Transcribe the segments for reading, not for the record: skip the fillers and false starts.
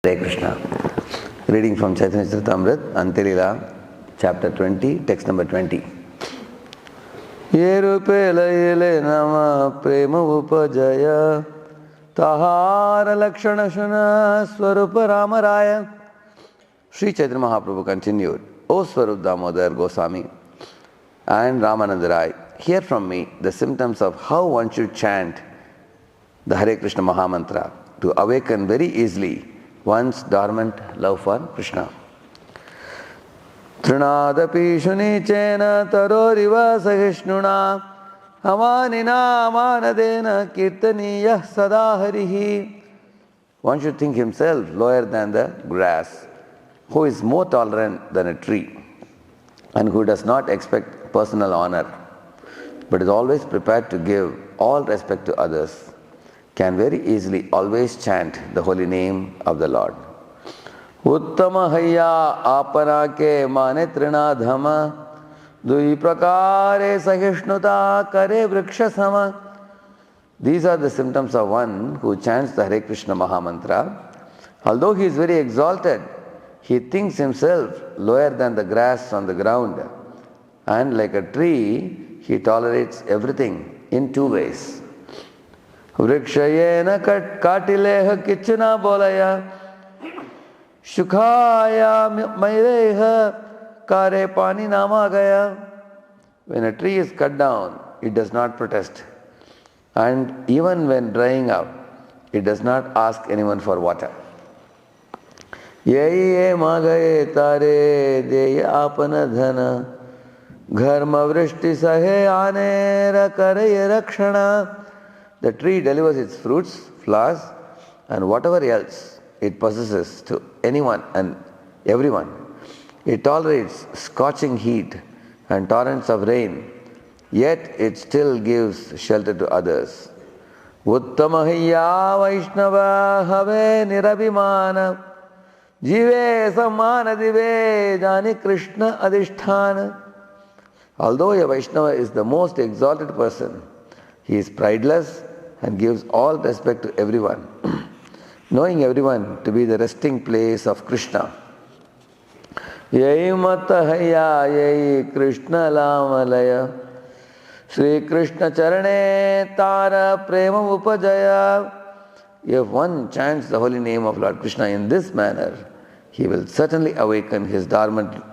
Hare Krishna. Reading from Chaitanya Charitamrita, Antilila, chapter 20, text number 20. Ye rupe layele nama prema upajaya tahara lakshana shuna swarupa ramaraya. Sri Chaitanya Mahaprabhu continued, O Swarup Damodar Goswami and Ramananda Rai, hear from me the symptoms of how one should chant the Hare Krishna Mahamantra to awaken very easily one's dormant love for Krishna. Trinadapi shunichena taroriva sahishnuna amanina amanadena kirtaniyah sadaharihi. One should think himself lower than the grass, who is more tolerant than a tree, and who does not expect personal honor, but is always prepared to give all respect to others, can very easily always chant the holy name of the Lord. Uttama hayya apana ke mane trinadhama dui prakare sahishnuta kare vriksha sama. These are the symptoms of one who chants the Hare Krishna Mahamantra. Although he is very exalted, he thinks himself lower than the grass on the ground, and like a tree, he tolerates everything in two ways. Vrikshayena katileha kichuna bolaya shukhaya maireha kare pani nama gaya. When a tree is cut down, it does not protest, and even when drying up, it does not ask anyone for water. Yaiye magaye tare deya apana dhana gharma vrishti sahe anera kare rakshana. The tree delivers its fruits, flowers, and whatever else it possesses to anyone and everyone. It tolerates scorching heat and torrents of rain, yet it still gives shelter to others. Uttama hiya vaishnava have nirabhimana jive samana dive jani Krishna adhisthana. Although a Vaishnava is the most exalted person, he is prideless and gives all respect to everyone, knowing everyone to be the resting place of Krishna. Yai mata haya yai Krishna lamalaya Sri Krishna charane tara prema upajaya. If one chants the holy name of Lord Krishna in this manner, he will certainly awaken his dormant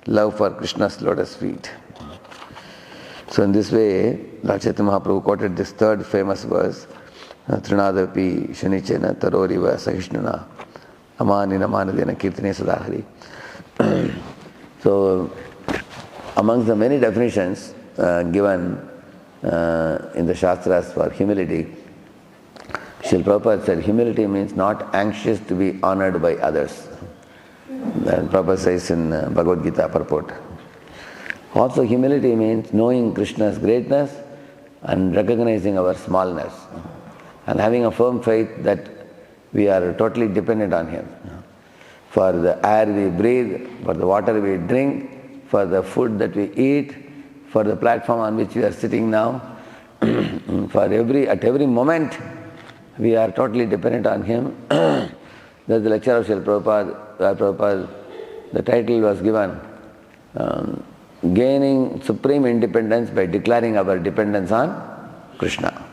love for Krishna's lotus feet. So in this way, Lord Chaitanya Mahaprabhu quoted this third famous verse, Trinadapi shunichena taroriva sahishnuna amanina manadena kirtane sadahari. So amongst the many definitions given in the Shastras for humility, Srila Prabhupada said humility means not anxious to be honored by others. And Prabhupada says in Bhagavad Gita purport. Also humility means knowing Krishna's greatness and recognizing our smallness, and having a firm faith that we are totally dependent on Him. For the air we breathe, for the water we drink, for the food that we eat, for the platform on which we are sitting now, at every moment we are totally dependent on Him. That's the lecture of Srila Prabhupada. The title was given Gaining Supreme Independence by Declaring Our Dependence on Krishna.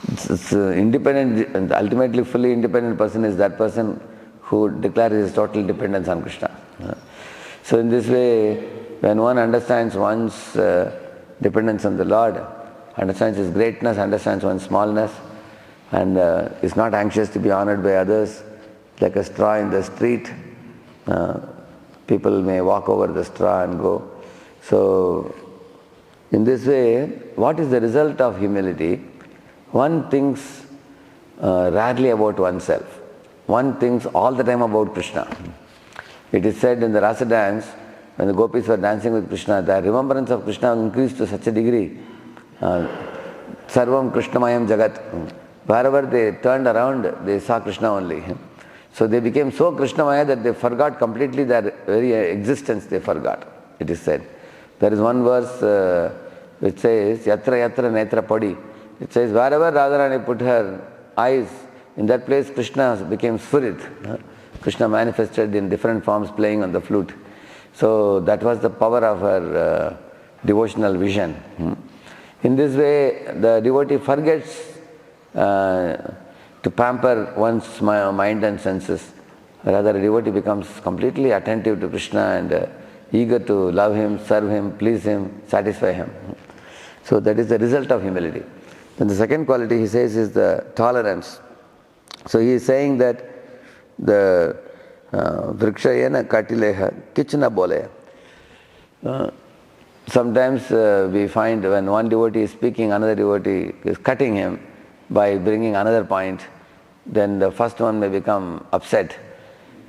It's independent, and ultimately fully independent person is that person who declares his total dependence on Krishna. So in this way, when one understands one's dependence on the Lord, understands his greatness, understands one's smallness, and is not anxious to be honored by others, like a straw in the street, people may walk over the straw and go. So, in this way, what is the result of humility? One thinks rarely about oneself. One thinks all the time about Krishna. It is said in the Rasa dance, when the gopis were dancing with Krishna, the remembrance of Krishna increased to such a degree. Sarvam Krishnamayam Jagat. Wherever they turned around, they saw Krishna only. So they became so Krishnamaya that they forgot completely their very existence, they forgot, it is said. There is one verse which says, Yatra Yatra Netra Padi. It says, wherever Radharani put her eyes in that place Krishna became spirit. Krishna manifested in different forms playing on the flute. So that was the power of her devotional vision. In this way, the devotee forgets to pamper one's mind and senses. Rather, a devotee becomes completely attentive to Krishna and eager to love him, serve him, please him, satisfy him. So that is the result of humility. Then the second quality he says is the tolerance. So he is saying that the vrikshayena katileha kichna boleya. Sometimes we find when one devotee is speaking, another devotee is cutting him by bringing another point, then the first one may become upset.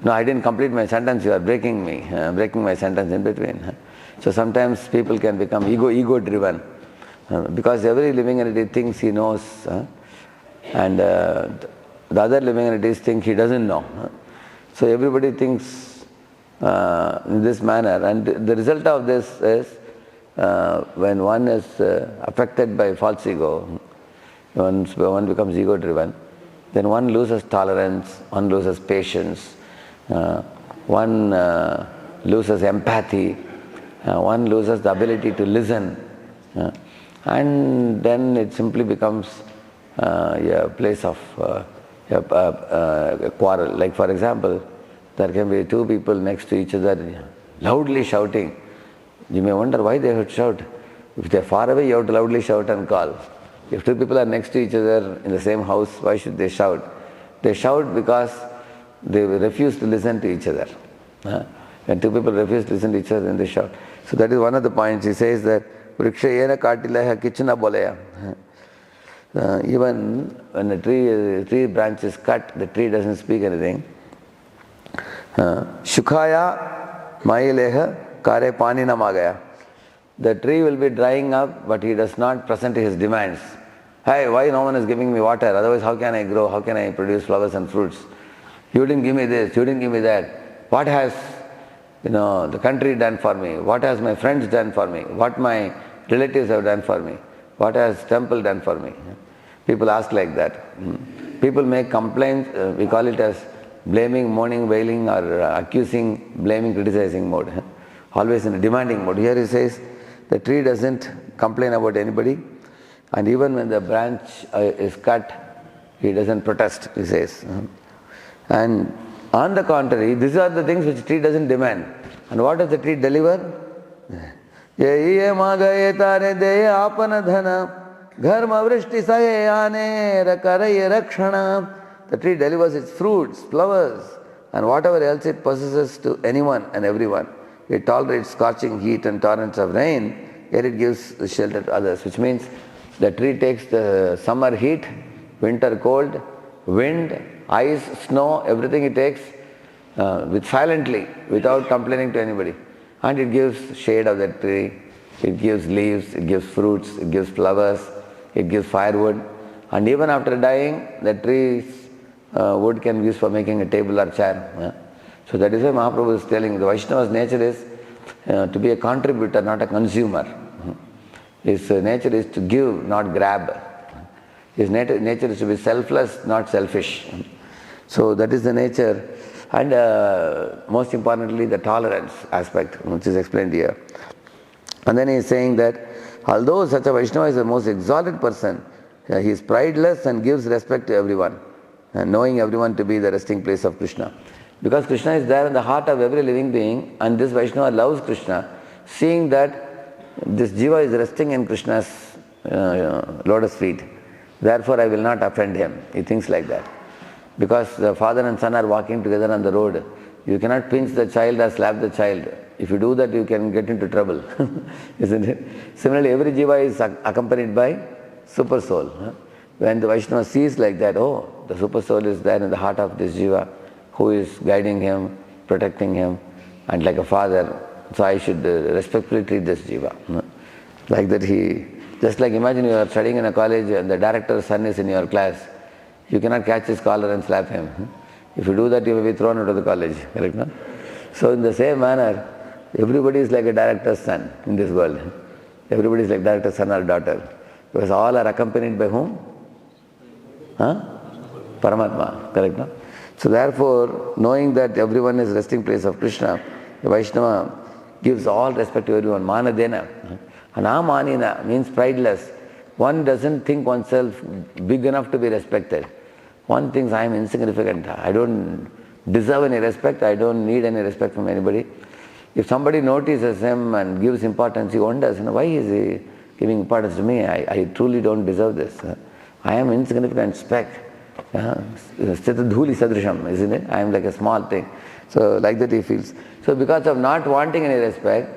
No, I didn't complete my sentence, you are breaking me, breaking my sentence in between. So sometimes people can become ego driven, because every living entity thinks he knows, and the other living entities think he doesn't know. So everybody thinks in this manner, and the result of this is when one is affected by false ego, one becomes ego driven, then one loses tolerance, one loses patience, one loses empathy, one loses the ability to listen, and then it simply becomes a place of a quarrel. Like for example, there can be two people next to each other loudly shouting. You may wonder why they would shout. If they are far away, you have to loudly shout and call. If two people are next to each other in the same house, why should they shout? They shout because they refuse to listen to each other. When two people refuse to listen to each other, then they shout. So that is one of the points. He says that vrikshayena katileha kichna boleya. Even when a tree branch is cut, the tree doesn't speak anything. Shukhaya maileha kare pani namagaya. The tree will be drying up, but he does not present his demands. Hey, why no one is giving me water? Otherwise, how can I grow? How can I produce flowers and fruits? You didn't give me this, you didn't give me that. What has the country done for me? What has my friends done for me? What my relatives have done for me? What has temple done for me? People ask like that. People make complaints, we call it as blaming, mourning, wailing, or accusing, blaming, criticizing mode. Always in a demanding mode. Here he says the tree doesn't complain about anybody, and even when the branch is cut, he doesn't protest, he says. And on the contrary, these are the things which tree doesn't demand. And what does the tree deliver? The tree delivers its fruits, flowers, and whatever else it possesses to anyone and everyone. It tolerates scorching heat and torrents of rain, yet it gives shelter to others, which means the tree takes the summer heat, winter cold, wind, ice, snow, everything it takes silently, without complaining to anybody. And it gives shade of that tree, it gives leaves, it gives fruits, it gives flowers, it gives firewood. And even after dying, the tree's wood can be used for making a table or chair. So that is why Mahaprabhu is telling the Vaishnava's nature is to be a contributor, not a consumer. His nature is to give, not grab. His nature is to be selfless, not selfish. So that is the nature. And most importantly, the tolerance aspect, which is explained here. And then he is saying that although such a Vaishnava is the most exalted person, he is prideless and gives respect to everyone, and knowing everyone to be the resting place of Krishna. Because Krishna is there in the heart of every living being, and this Vaishnava loves Krishna, seeing that this jiva is resting in Krishna's lotus feet. Therefore, I will not offend him. He thinks like that. Because the father and son are walking together on the road, you cannot pinch the child or slap the child. If you do that, you can get into trouble, isn't it? Similarly, every jiva is accompanied by super soul. When the Vaishnava sees like that, oh, the super soul is there in the heart of this jiva, who is guiding him, protecting him, and like a father, so I should respectfully treat this jiva. Like that just like imagine you are studying in a college and the director's son is in your class. You cannot catch his collar and slap him. If you do that, you may be thrown out of the college. Correct? No? So in the same manner, everybody is like a director's son in this world. Everybody is like director's son or daughter. Because all are accompanied by whom? Paramatma, correct, no? So therefore, knowing that everyone is resting place of Krishna, the Vaishnava gives all respect to everyone. Manadena. Anamanina means prideless. One doesn't think oneself big enough to be respected. One thinks I am insignificant. I don't deserve any respect. I don't need any respect from anybody. If somebody notices him and gives importance, he wonders, why is he giving importance to me? I truly don't deserve this. I am insignificant speck. Sthitadhuli sadrisham, isn't it? I am like a small thing. So like that he feels. So because of not wanting any respect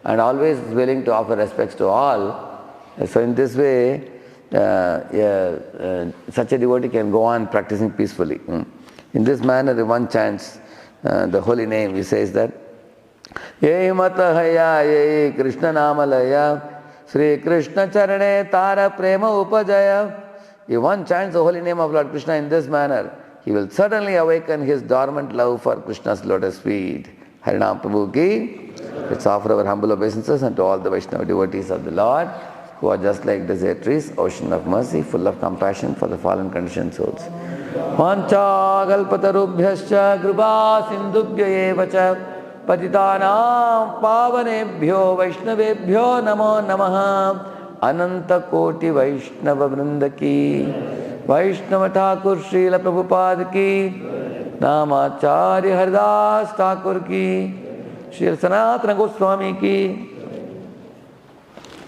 and always willing to offer respects to all, so in this way, such a devotee can go on practicing peacefully. In this manner, one chants the holy name. He says that, Ye mata haya ye Krishna namalaya Sri Krishna charane tara prema upajaya. If one chants the holy name of Lord Krishna in this manner, he will certainly awaken his dormant love for Krishna's lotus feet. Harinam Prabhu ki. Let's offer our humble obeisances unto all the Vaishnava devotees of the Lord, who are just like desert trees, ocean of mercy, full of compassion for the fallen conditioned souls. Vancha kalpatarubhyascha kripa sindubhya evacha patitanam pavanebhyo vaishnavebhyo namo namaha. Ananta Koti Vaishnava Vrindaki, Vaishnava Thakur Srila Prabhupada ki, Namacharya Haridas Thakur ki, Srila Sanatana Goswami ki,